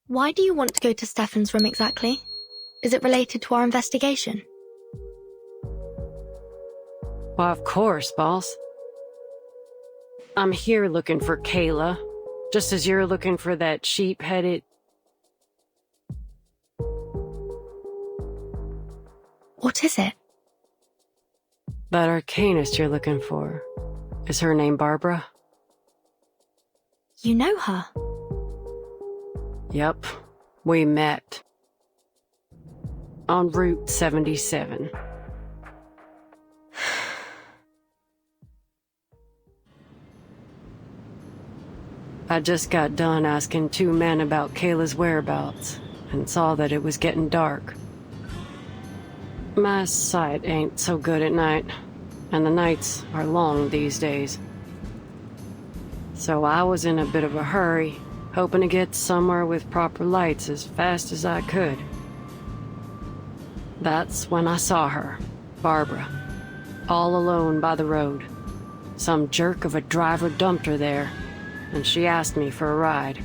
Why do you want to go to Stefan's room exactly? Is it related to our investigation? Why, of course, boss. I'm here looking for Kayla, just as you're looking for that sheep-headed... What is it? That arcanist you're looking for. Is her name Barbara? You know her? Yep, we met. On Route 77. I just got done asking 2 men about Kayla's whereabouts, and saw that it was getting dark. My sight ain't so good at night, and the nights are long these days. So I was in a bit of a hurry, hoping to get somewhere with proper lights as fast as I could. That's when I saw her, Barbara, all alone by the road. Some jerk of a driver dumped her there, and she asked me for a ride.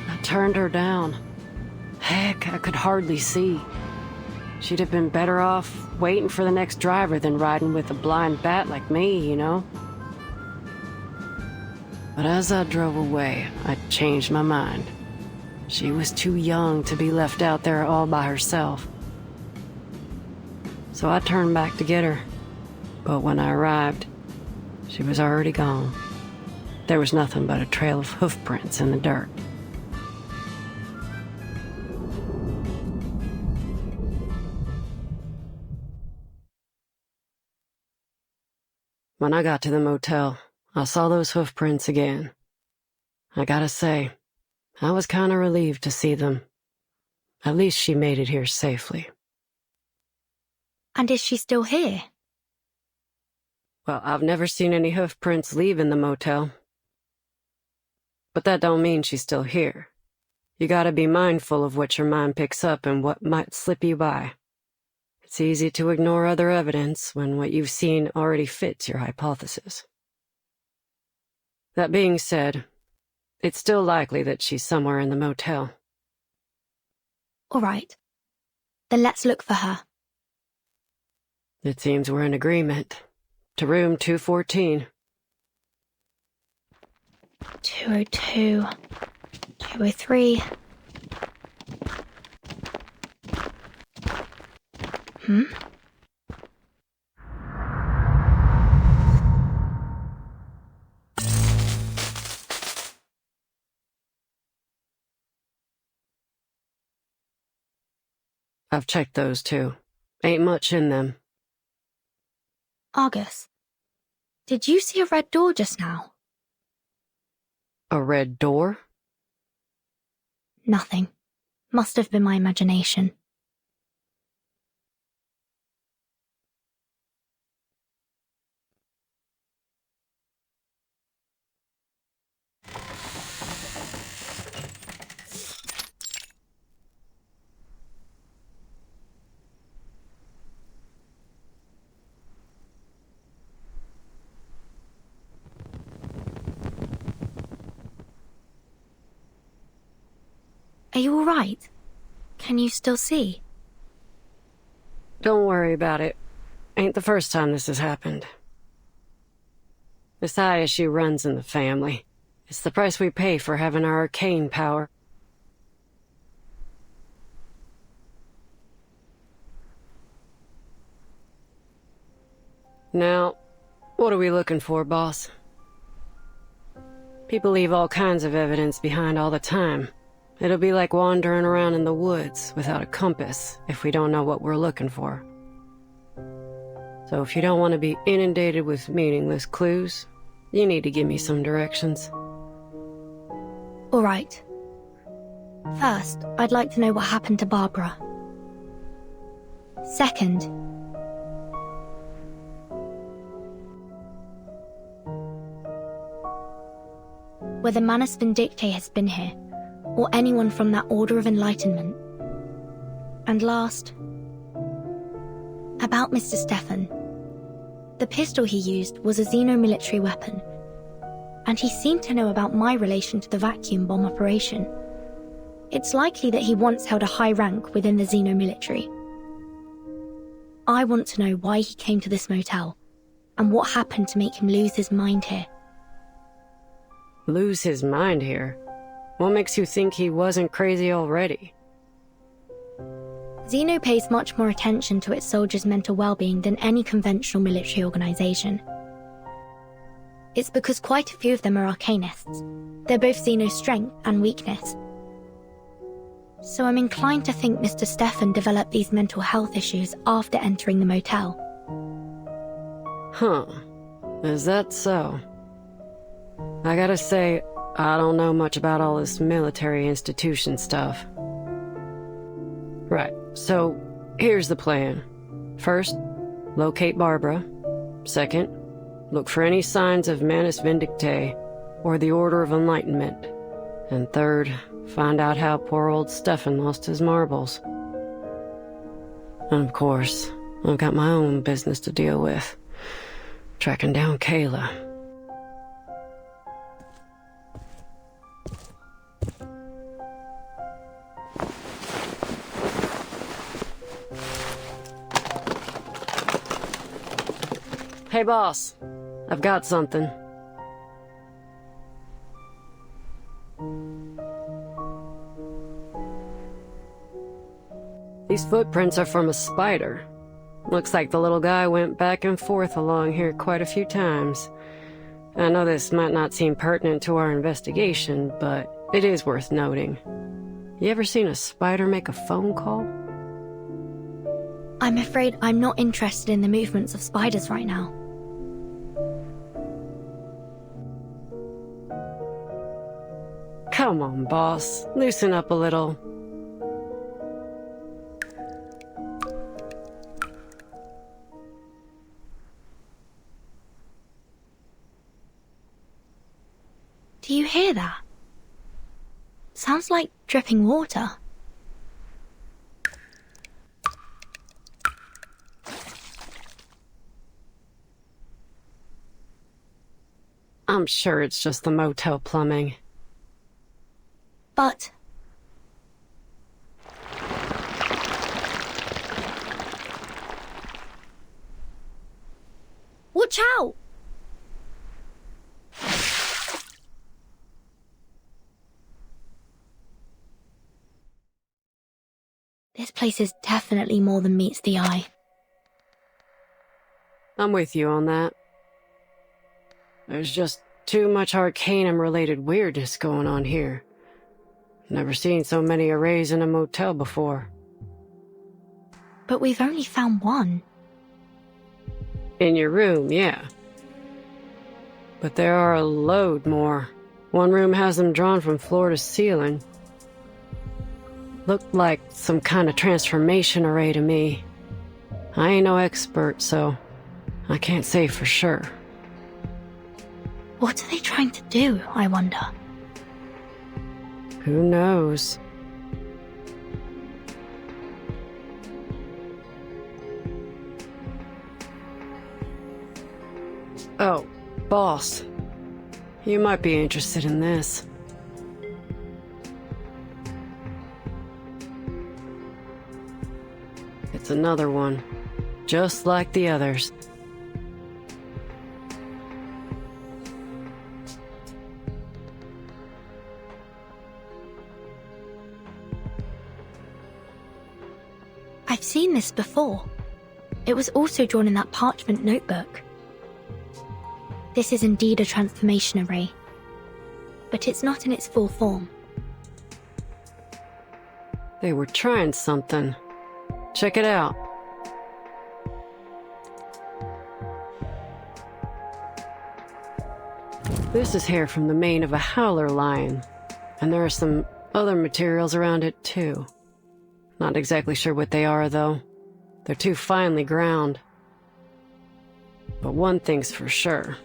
I turned her down. Heck, I could hardly see. She'd have been better off waiting for the next driver than riding with a blind bat like me, you know? But as I drove away, I changed my mind. She was too young to be left out there all by herself. So I turned back to get her. But when I arrived, she was already gone. There was nothing but a trail of hoof prints in the dirt. When I got to the motel, I saw those hoof prints again. I gotta say, I was kinda relieved to see them. At least she made it here safely. And is she still here? Well, I've never seen any hoof prints leaving the motel. But that don't mean she's still here. You gotta be mindful of what your mind picks up and what might slip you by. It's easy to ignore other evidence when what you've seen already fits your hypothesis. That being said, it's still likely that she's somewhere in the motel. All right. Then let's look for her. It seems we're in agreement. To room 214. 202, 203. I've checked those too. Ain't much in them. Argus, did you see a red door just now? A red door? Nothing. Must have been my imagination. Are you all right? Can you still see? Don't worry about it. Ain't the first time this has happened. This eye issue runs in the family. It's the price we pay for having our arcane power. Now, what are we looking for, boss? People leave all kinds of evidence behind all the time. It'll be like wandering around in the woods without a compass if we don't know what we're looking for. So if you don't want to be inundated with meaningless clues, you need to give me some directions. All right. First, I'd like to know what happened to Barbara. Second, whether Manus Vindictae has been here, or anyone from that Order of Enlightenment. And last, about Mr. Stefan. The pistol he used was a xeno-military weapon, and he seemed to know about my relation to the vacuum bomb operation. It's likely that he once held a high rank within the Xeno military. I want to know why he came to this motel, and what happened to make him lose his mind here. Lose his mind here? What makes you think he wasn't crazy already? Xeno pays much more attention to its soldiers' mental well-being than any conventional military organization. It's because quite a few of them are arcanists. They're both Xeno's strength and weakness. So I'm inclined to think Mr. Stefan developed these mental health issues after entering the motel. Huh. Is that so? I gotta say, I don't know much about all this military institution stuff. Right, so here's the plan. First, locate Barbara. Second, look for any signs of Manus Vindictae or the Order of Enlightenment. And third, find out how poor old Stefan lost his marbles. And of course, I've got my own business to deal with. Tracking down Kayla. Hey boss, I've got something. These footprints are from a spider. Looks like the little guy went back and forth along here quite a few times. I know this might not seem pertinent to our investigation, but it is worth noting. You ever seen a spider make a phone call? I'm afraid I'm not interested in the movements of spiders right now. Come on, boss. Loosen up a little. Do you hear that? Sounds like dripping water. I'm sure it's just the motel plumbing. But... watch out! This place is definitely more than meets the eye. I'm with you on that. There's just too much Arcanum-related weirdness going on here. Never seen so many arrays in a motel before. But we've only found one. In your room, yeah. But there are a load more. One room has them drawn from floor to ceiling. Looked like some kind of transformation array to me. I ain't no expert, so I can't say for sure. What are they trying to do, I wonder? Who knows? Oh, boss. You might be interested in this. It's another one, just like the others. I've seen this before. It was also drawn in that parchment notebook. This is indeed a transformation array, but it's not in its full form. They were trying something. Check it out. This is hair from the mane of a howler lion, and there are some other materials around it too. Not exactly sure what they are, though. They're too finely ground. But one thing's for sure.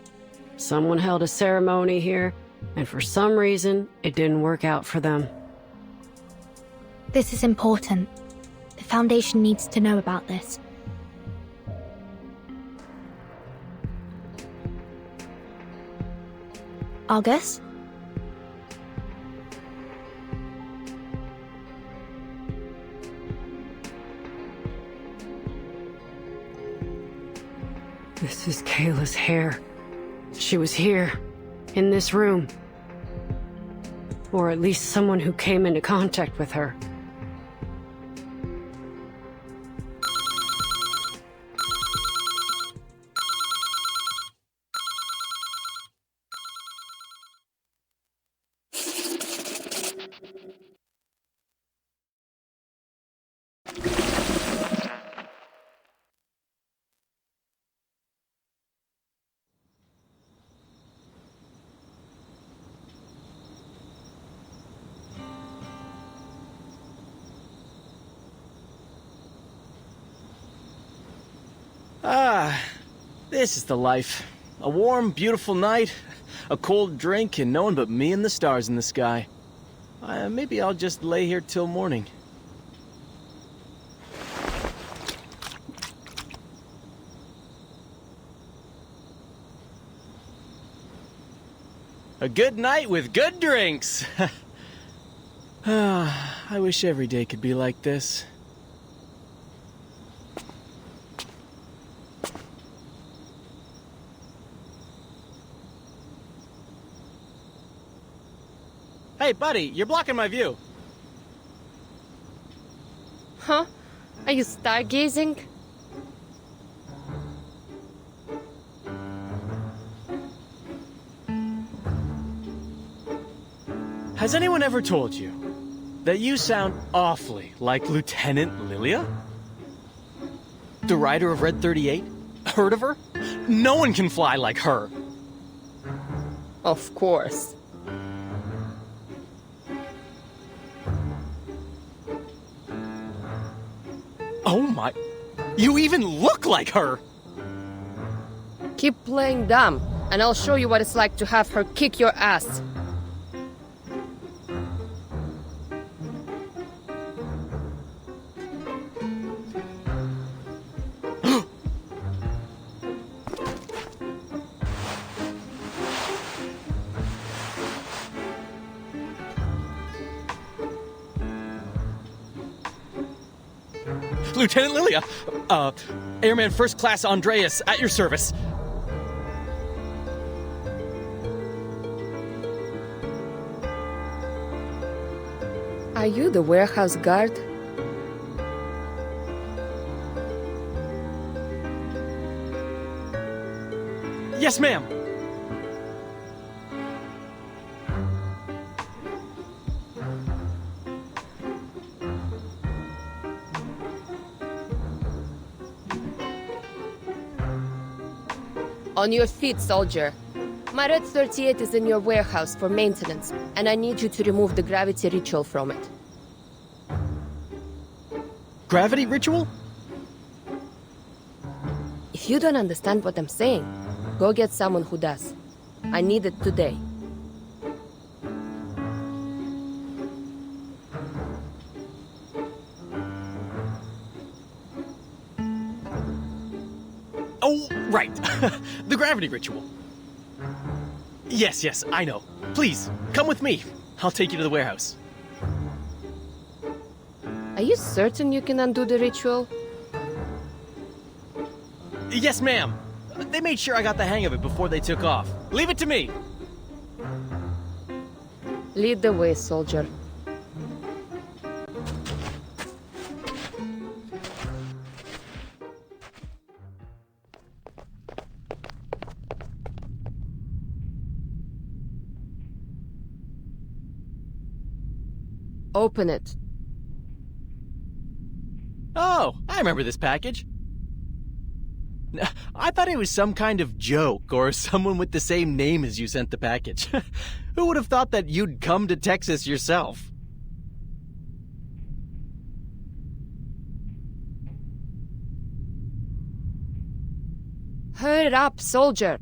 Someone held a ceremony here, and for some reason, it didn't work out for them. This is important. The Foundation needs to know about this. Argus? This is Kayla's hair. She was here, in this room. Or at least someone who came into contact with her. This is the life. A warm, beautiful night, a cold drink, and no one but me and the stars in the sky. Maybe I'll just lay here till morning. A good night with good drinks! I wish every day could be like this. Hey, buddy, you're blocking my view. Huh? Are you stargazing? Has anyone ever told you that you sound awfully like Lieutenant Lilia? The rider of Red 38? Heard of her? No one can fly like her. Of course. Oh my... You even look like her! Keep playing dumb, and I'll show you what it's like to have her kick your ass. Lieutenant Lilia! Airman First Class Andreas, at your service. Are you the warehouse guard? Yes, ma'am! On your feet, soldier. My Red 38 is in your warehouse for maintenance, and I need you to remove the gravity ritual from it. Gravity ritual? If you don't understand what I'm saying, go get someone who does. I need it today. Oh, right. The gravity ritual. Yes, I know. Please, come with me. I'll take you to the warehouse. Are you certain you can undo the ritual? Yes, ma'am. They made sure I got the hang of it before they took off. Leave it to me. Lead the way, soldier. Open it. Oh, I remember this package. I thought it was some kind of joke, or someone with the same name as you sent the package. Who would have thought that you'd come to Texas yourself? Hurry up, soldier.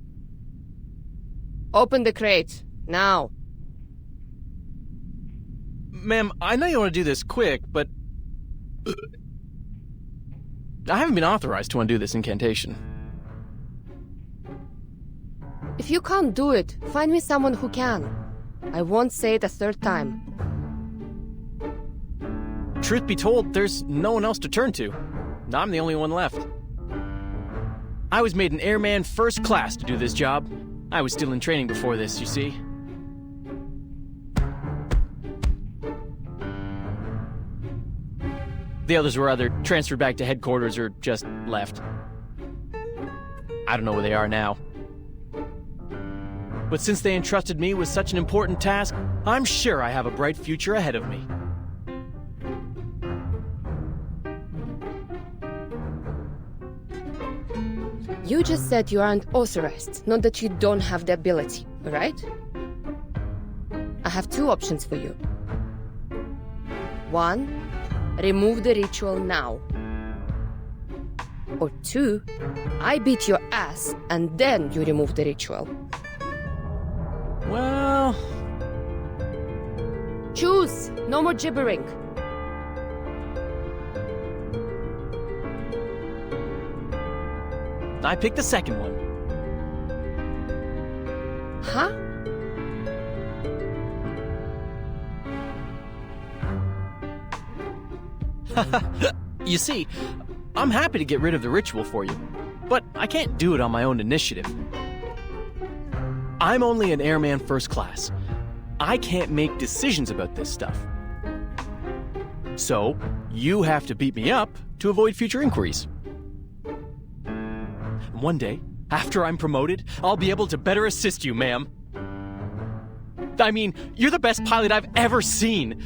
Open the crate, now. Ma'am, I know you want to do this quick, but... I haven't been authorized to undo this incantation. If you can't do it, find me someone who can. I won't say it a third time. Truth be told, there's no one else to turn to. I'm the only one left. I was made an airman first class to do this job. I was still in training before this, you see. The others were either transferred back to headquarters or just left. I don't know where they are now. But since they entrusted me with such an important task, I'm sure I have a bright future ahead of me. You just said you aren't authorized, not that you don't have the ability, right? I have two options for you. One, remove the ritual now. Or two, I beat your ass and then you remove the ritual. Well... Choose! No more gibbering. I picked the second one. Huh? You see, I'm happy to get rid of the ritual for you, but I can't do it on my own initiative. I'm only an airman first class. I can't make decisions about this stuff. So, you have to beat me up to avoid future inquiries. One day, after I'm promoted, I'll be able to better assist you, ma'am. I mean, you're the best pilot I've ever seen.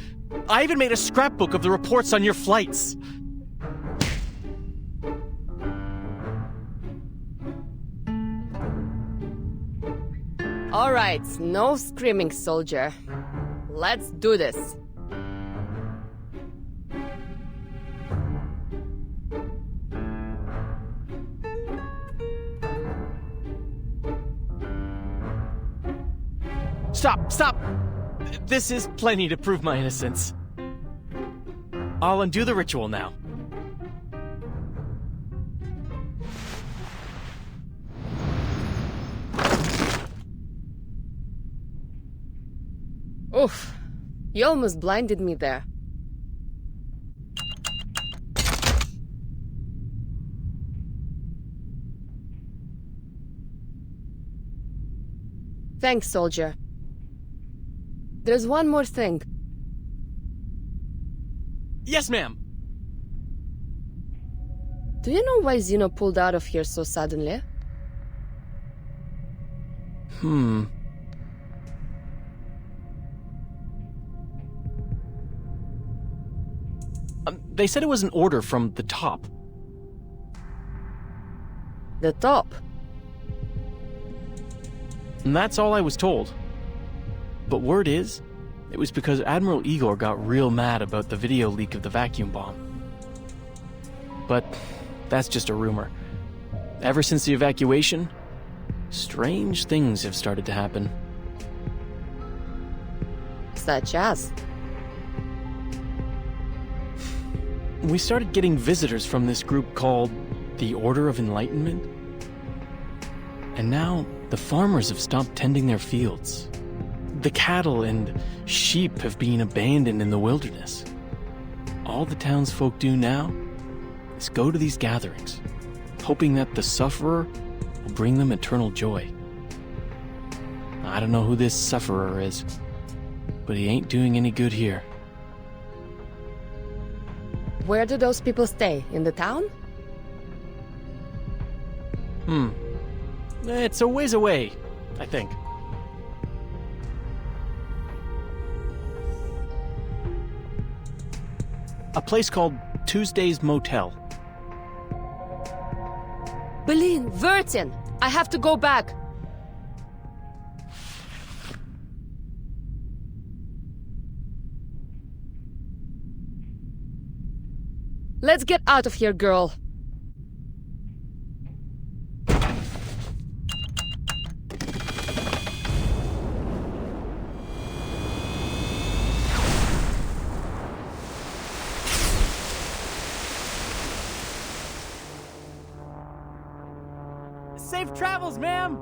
I even made a scrapbook of the reports on your flights. All right, no screaming, soldier. Let's do this. Stop, stop! This is plenty to prove my innocence. I'll undo the ritual now. Oof, you almost blinded me there. Thanks, soldier. There's one more thing. Yes, ma'am. Do you know why Zeno pulled out of here so suddenly? They said it was an order from the top. The top. And that's all I was told. But word is, it was because Admiral Igor got real mad about the video leak of the vacuum bomb. But that's just a rumor. Ever since the evacuation, strange things have started to happen. Such as? We started getting visitors from this group called the Order of Enlightenment. And now the farmers have stopped tending their fields. The cattle and sheep have been abandoned in the wilderness. All the townsfolk do now is go to these gatherings, hoping that the sufferer will bring them eternal joy. I don't know who this sufferer is, but he ain't doing any good here. Where do those people stay? In the town? It's a ways away, I think. A place called Tuesday's Motel. Berlin, Vertain! I have to go back! Let's get out of here, girl. Safe travels, ma'am!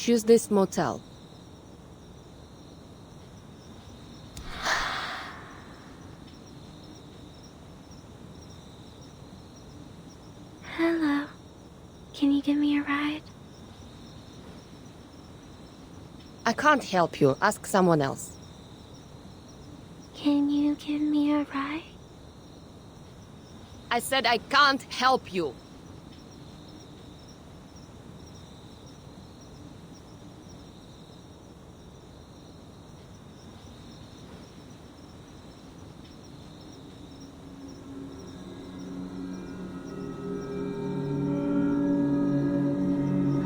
Choose this motel. Hello. Can you give me a ride? I can't help you. Ask someone else. Can you give me a ride? I said I can't help you.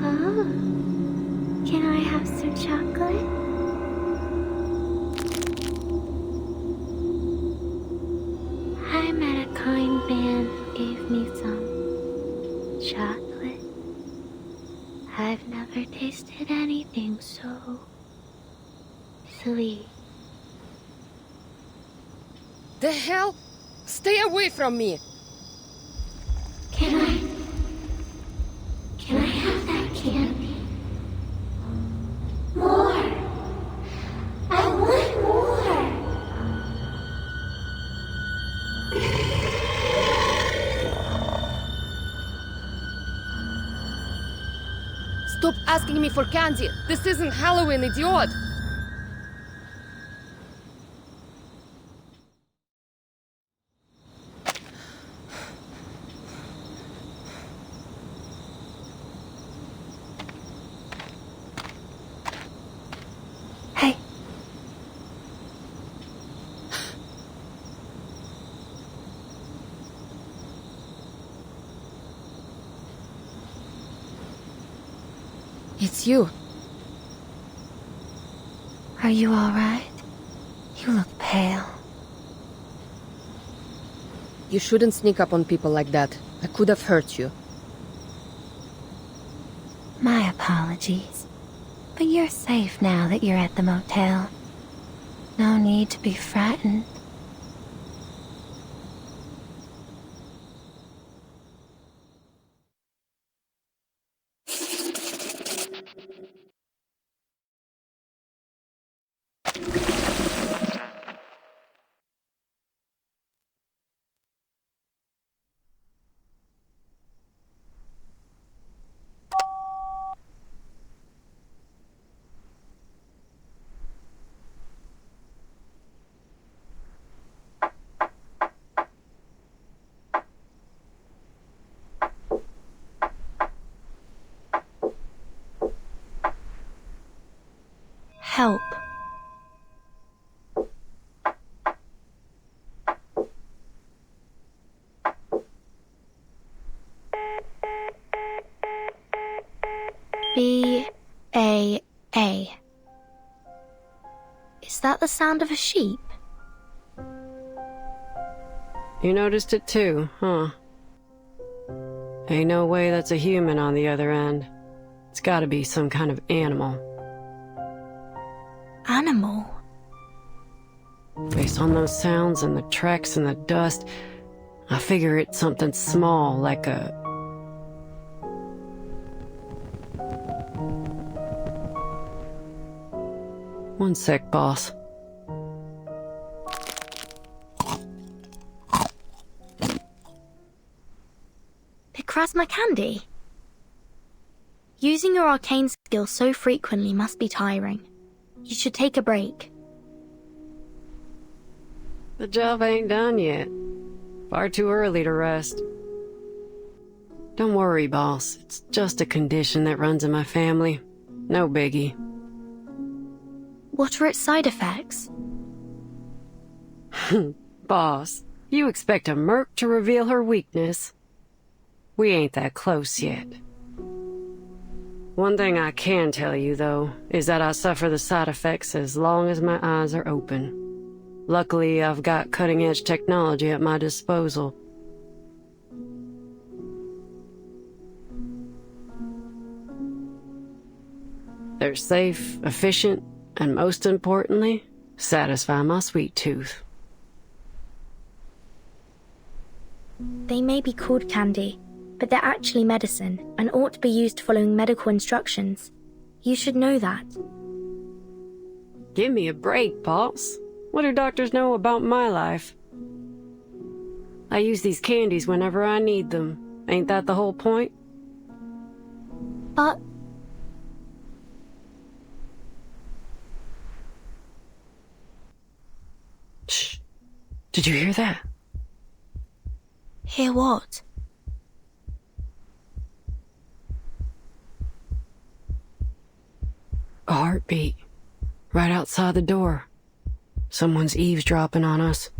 Oh, can I have some chocolate? I met a kind man who gave me some chocolate. I've never tasted anything so sweet. The hell? Stay away from me! Can I have that candy? More! I want more! Stop asking me for candy! This isn't Halloween, idiot! Hey. It's you. Are you all right? You look pale. You shouldn't sneak up on people like that. I could have hurt you. My apologies. But you're safe now that you're at the motel. No need to be frightened. Help. B-A-A. Is that the sound of a sheep? You noticed it too, huh? Ain't no way that's a human on the other end. It's gotta be some kind of animal. Animal? Based on those sounds and the tracks and the dust, I figure it's something small, like a... One sec, boss. Picrasma candy? Using your arcane skill so frequently must be tiring. You should take a break. The job ain't done yet. Far too early to rest. Don't worry, boss. It's just a condition that runs in my family. No biggie. What are its side effects? Boss, you expect a merc to reveal her weakness? We ain't that close yet. One thing I can tell you, though, is that I suffer the side effects as long as my eyes are open. Luckily, I've got cutting-edge technology at my disposal. They're safe, efficient, and most importantly, satisfy my sweet tooth. They may be called candy, but they're actually medicine and ought to be used following medical instructions. You should know that. Give me a break, boss. What do doctors know about my life? I use these candies whenever I need them. Ain't that the whole point? But... Shh. Did you hear that? Hear what? A heartbeat. Right outside the door. Someone's eavesdropping on us.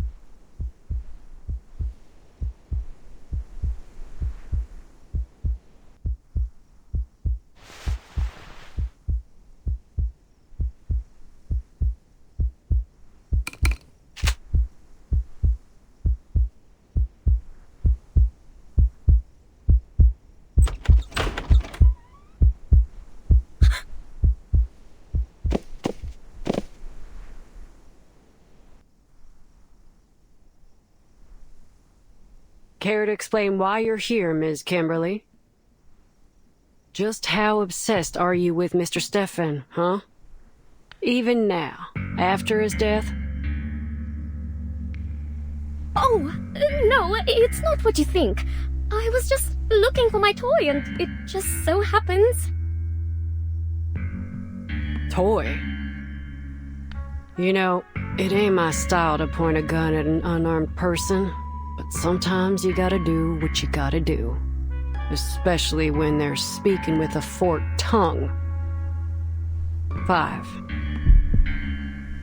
Care to explain why you're here, Ms. Kimberly? Just how obsessed are you with Mr. Stefan, huh? Even now, after his death? Oh, no, it's not what you think. I was just looking for my toy and it just so happens. Toy? You know, it ain't my style to point a gun at an unarmed person. But sometimes you gotta do what you gotta do. Especially when they're speaking with a forked tongue. 5.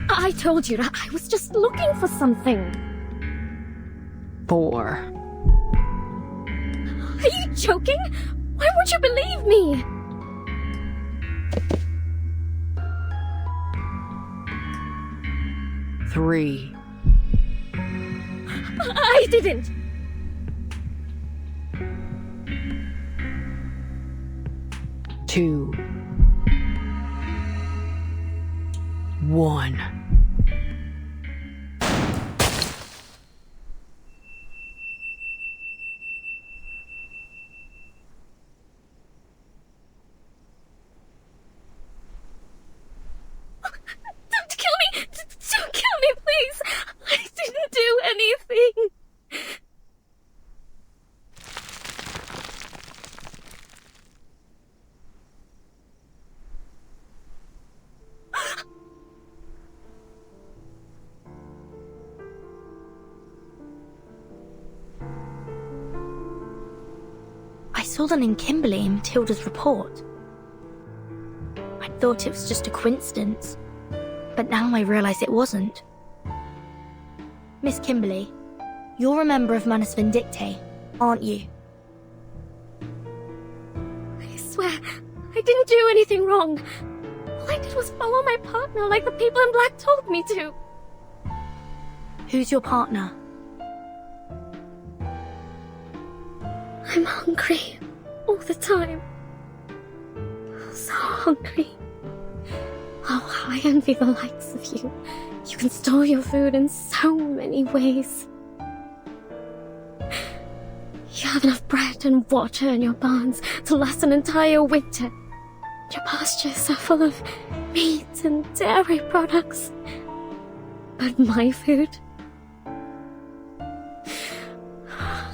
I told you that I was just looking for something. 4. Are you joking? Why won't you believe me? 3. I didn't. 2. 1. Don't kill me! Don't kill me, please! I didn't do anything! I saw the name Kimberly in Matilda's report. I thought it was just a coincidence, but now I realise it wasn't. Miss Kimberly, you're a member of Manus Vindictae, aren't you? I swear, I didn't do anything wrong. All I did was follow my partner like the people in black told me to. Who's your partner? I'm hungry. All the time. So hungry. Oh, I envy the likes of you. You can store your food in so many ways. You have enough bread and water in your barns to last an entire winter. Your pastures are full of meat and dairy products. But my food?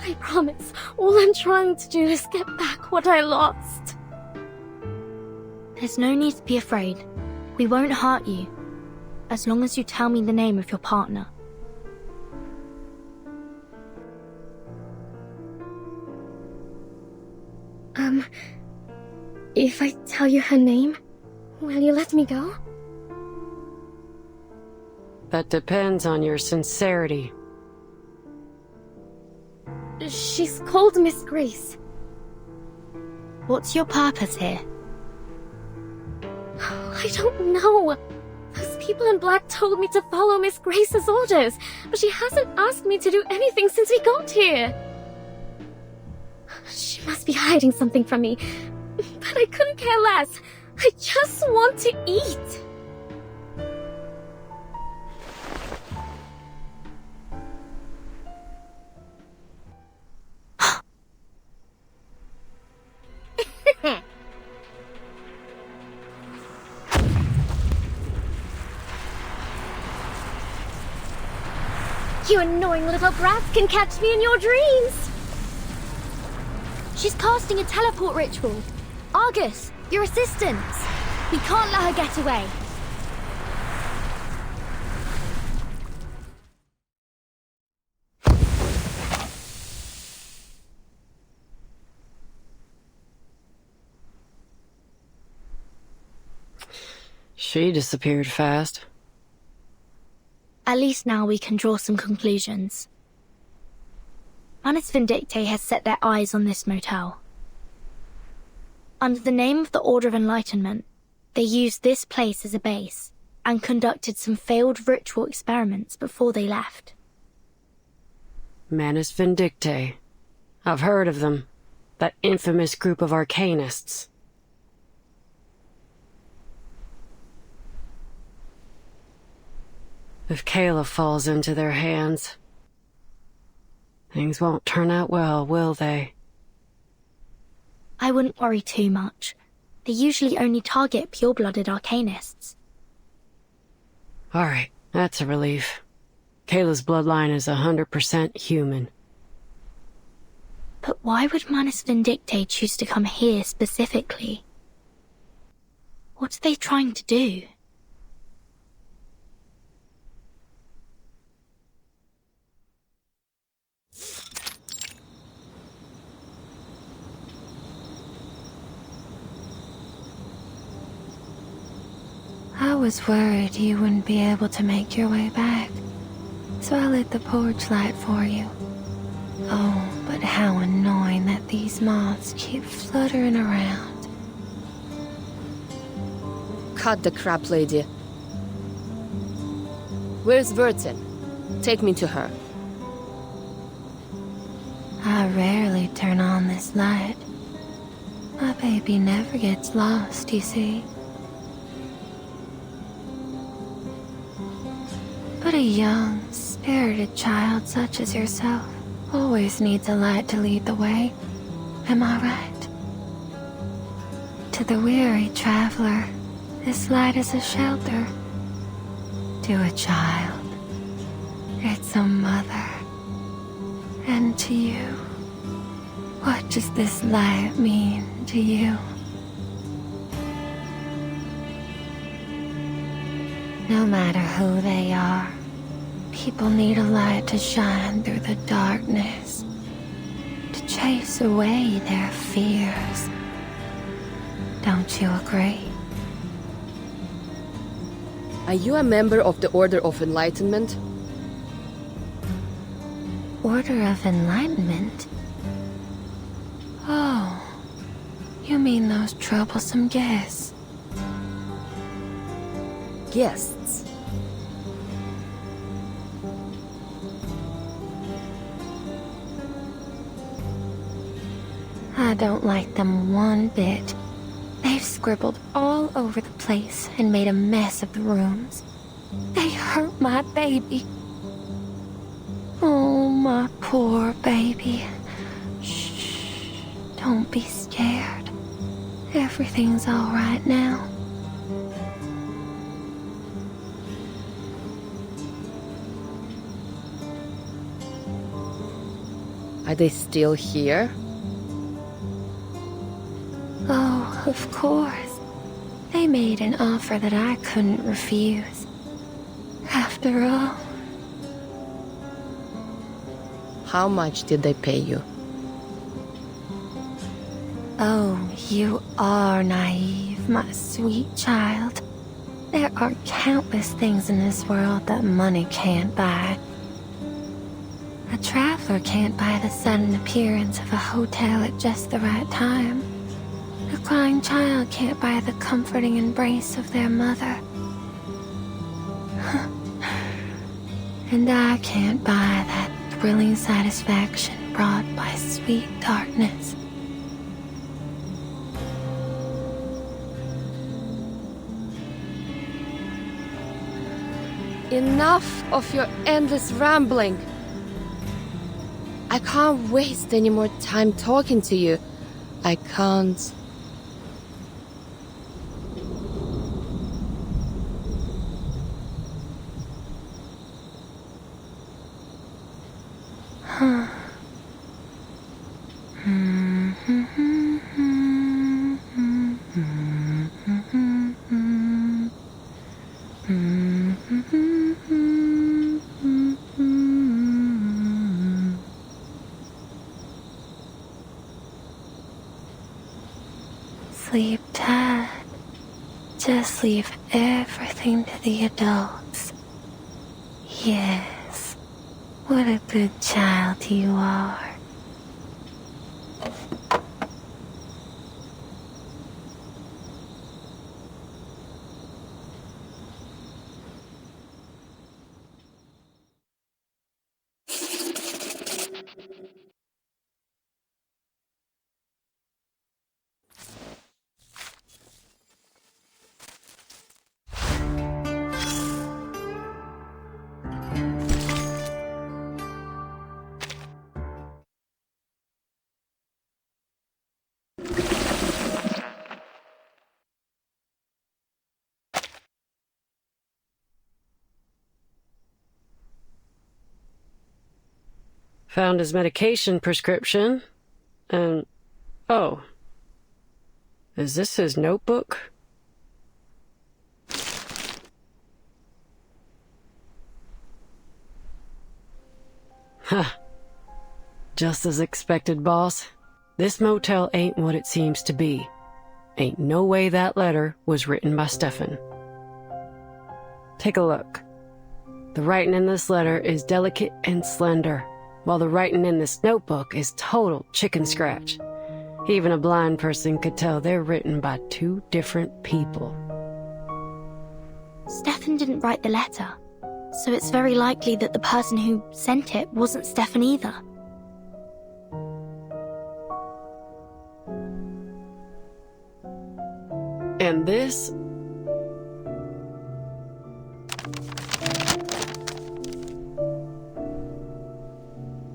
I promise, all I'm trying to do is get back what I lost. There's no need to be afraid. We won't hurt you, as long as you tell me the name of your partner. If I tell you her name, will you let me go? That depends on your sincerity. She's called Miss Grace. What's your purpose here? I don't know. Those people in black told me to follow Miss Grace's orders, but she hasn't asked me to do anything since we got here. She must be hiding something from me, but I couldn't care less. I just want to eat. You annoying little brats can catch me in your dreams! She's casting a teleport ritual. Argus, your assistant. We can't let her get away. She disappeared fast. At least now we can draw some conclusions. Manus Vindictae has set their eyes on this motel. Under the name of the Order of Enlightenment, they used this place as a base and conducted some failed ritual experiments before they left. Manus Vindictae. I've heard of them. That infamous group of arcanists. If Kayla falls into their hands, things won't turn out well, will they? I wouldn't worry too much. They usually only target pure-blooded arcanists. Alright, that's a relief. Kayla's bloodline is 100% human. But why would Manus Vindictae choose to come here specifically? What are they trying to do? I was worried you wouldn't be able to make your way back, so I lit the porch light for you. Oh, but how annoying that these moths keep fluttering around. Cut the crap, lady. Where's Vertain? Take me to her. I rarely turn on this light. My baby never gets lost, you see. But a young, spirited child such as yourself always needs a light to lead the way. Am I right? To the weary traveler, this light is a shelter. To a child, it's a mother. And to you, what does this light mean to you? No matter who they are, people need a light to shine through the darkness, to chase away their fears. Don't you agree? Are you a member of the Order of Enlightenment? Order of Enlightenment? Oh, you mean those troublesome guests? Guests. I don't like them one bit. They've scribbled all over the place and made a mess of the rooms. They hurt my baby. Oh, my poor baby. Shh. Don't be scared. Everything's all right now. Are they still here? Oh, of course. They made an offer that I couldn't refuse. After all. How much did they pay you? Oh, you are naive, my sweet child. There are countless things in this world that money can't buy. A traveler can't buy the sudden appearance of a hotel at just the right time. A crying child can't buy the comforting embrace of their mother. And I can't buy that thrilling satisfaction brought by sweet darkness. Enough of your endless rambling. I can't waste any more time talking to you. I can't. Just leave everything to the adults. Yes, what a good child you are. Found his medication prescription, and... oh. Is this his notebook? Huh. Just as expected, boss. This motel ain't what it seems to be. Ain't no way that letter was written by Stefan. Take a look. The writing in this letter is delicate and slender, while the writing in this notebook is total chicken scratch. Even a blind person could tell they're written by two different people. Stefan didn't write the letter, so it's very likely that the person who sent it wasn't Stefan either. And this...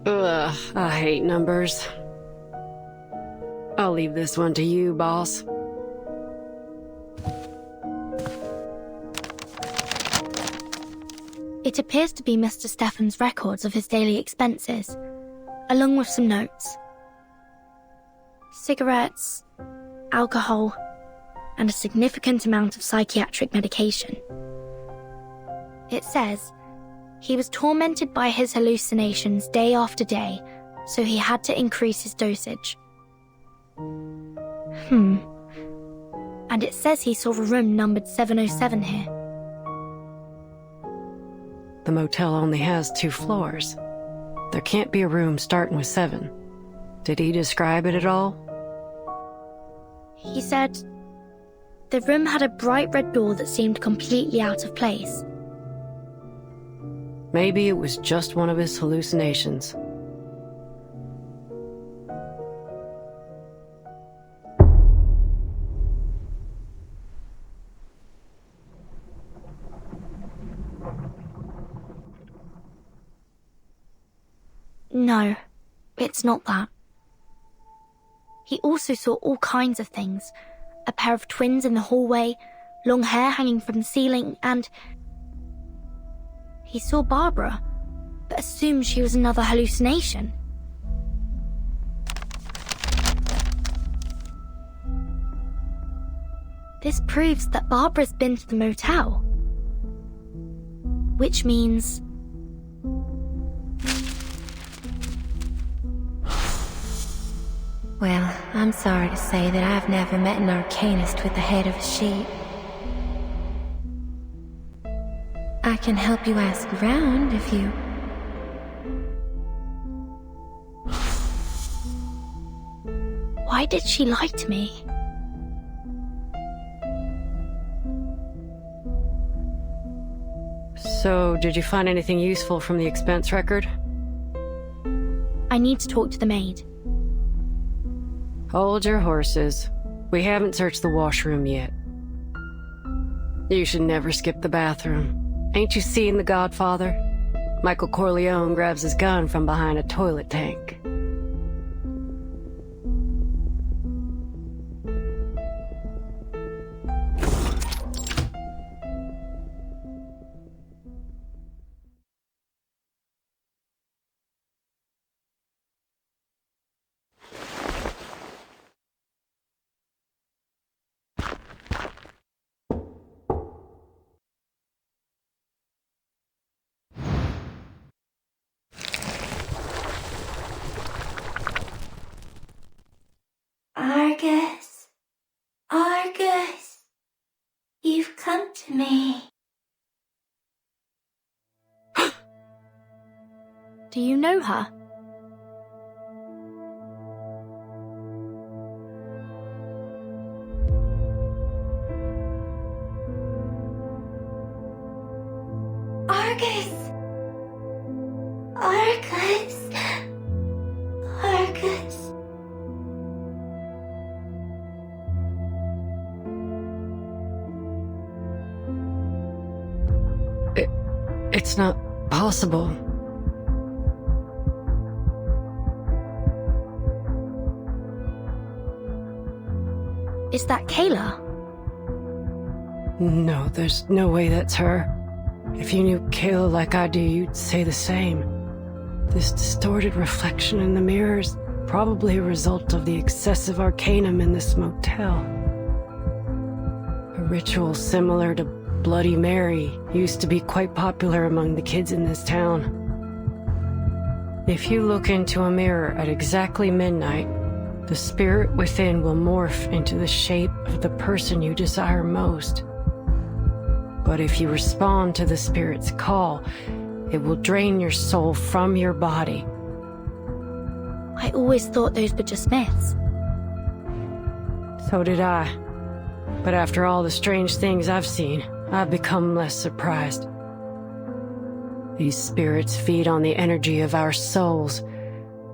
ugh, I hate numbers. I'll leave this one to you, boss. It appears to be Mr. Stefan's records of his daily expenses, along with some notes. Cigarettes, alcohol, and a significant amount of psychiatric medication. It says he was tormented by his hallucinations day after day, so he had to increase his dosage. And it says he saw a room numbered 707 here. The motel only has 2 floors. There can't be a room starting with 7. Did he describe it at all? He said the room had a bright red door that seemed completely out of place. Maybe it was just one of his hallucinations. No, it's not that. He also saw all kinds of things. A pair of twins in the hallway, long hair hanging from the ceiling, and... he saw Barbara, but assumed she was another hallucination. This proves that Barbara's been to the motel. Which means... Well, I'm sorry to say that I've never met an arcanist with the head of a sheep. I can help you ask around if you... Why did she lie to me? So, did you find anything useful from the expense record? I need to talk to the maid. Hold your horses. We haven't searched the washroom yet. You should never skip the bathroom. Ain't you seen The Godfather? Michael Corleone grabs his gun from behind a toilet tank. Do you know her? Argus! Argus! Argus! It's not possible. Is that Kayla? No, there's no way that's her. If you knew Kayla like I do, you'd say the same. This distorted reflection in the mirror is probably a result of the excessive arcanum in this motel. A ritual similar to Bloody Mary used to be quite popular among the kids in this town. If you look into a mirror at exactly midnight, the spirit within will morph into the shape of the person you desire most. But if you respond to the spirit's call, it will drain your soul from your body. I always thought those were just myths. So did I. But after all the strange things I've seen, I've become less surprised. These spirits feed on the energy of our souls.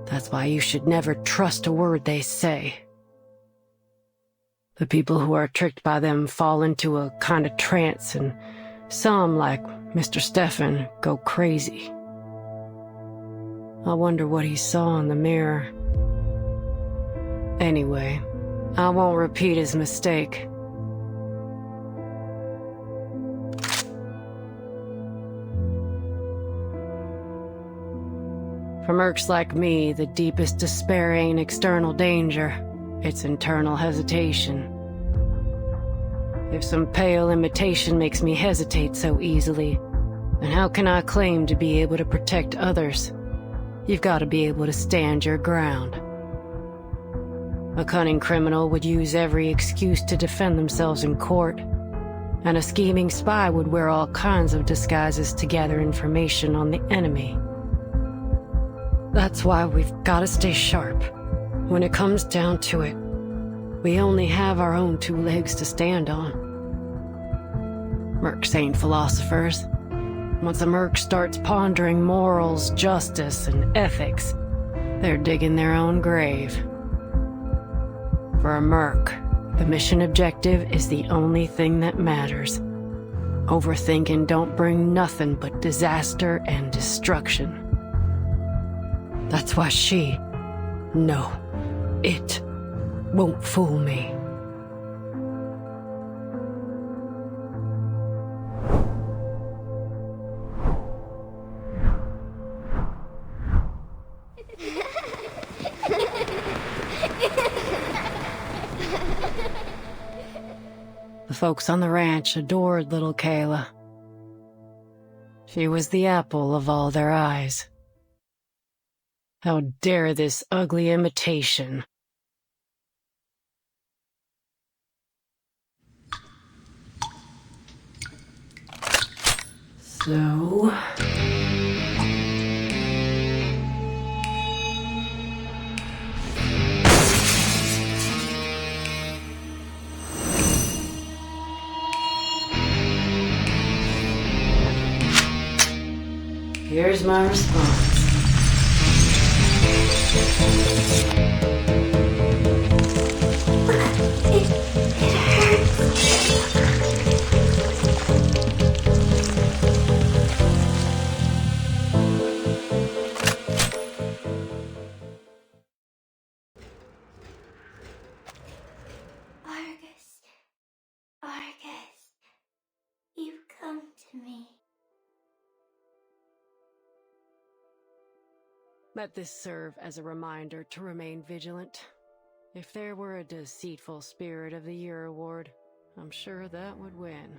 That's why you should never trust a word they say. The people who are tricked by them fall into a kind of trance, and some, like Mr. Stefan, go crazy. I wonder what he saw in the mirror. Anyway, I won't repeat his mistake. For mercs like me, the deepest despair ain't external danger. It's internal hesitation. If some pale imitation makes me hesitate so easily, then how can I claim to be able to protect others? You've got to be able to stand your ground. A cunning criminal would use every excuse to defend themselves in court, and a scheming spy would wear all kinds of disguises to gather information on the enemy. That's why we've got to stay sharp. When it comes down to it, we only have our own two legs to stand on. Mercs ain't philosophers. Once a merc starts pondering morals, justice, and ethics, they're digging their own grave. For a merc, the mission objective is the only thing that matters. Overthinking don't bring nothing but disaster and destruction. That's why it won't fool me. The folks on the ranch adored little Kayla. She was the apple of all their eyes. How dare this ugly imitation? So... here's my response. It hurts. Argus, you've come to me. Let this serve as a reminder to remain vigilant. If there were a deceitful spirit of the year award, I'm sure that would win.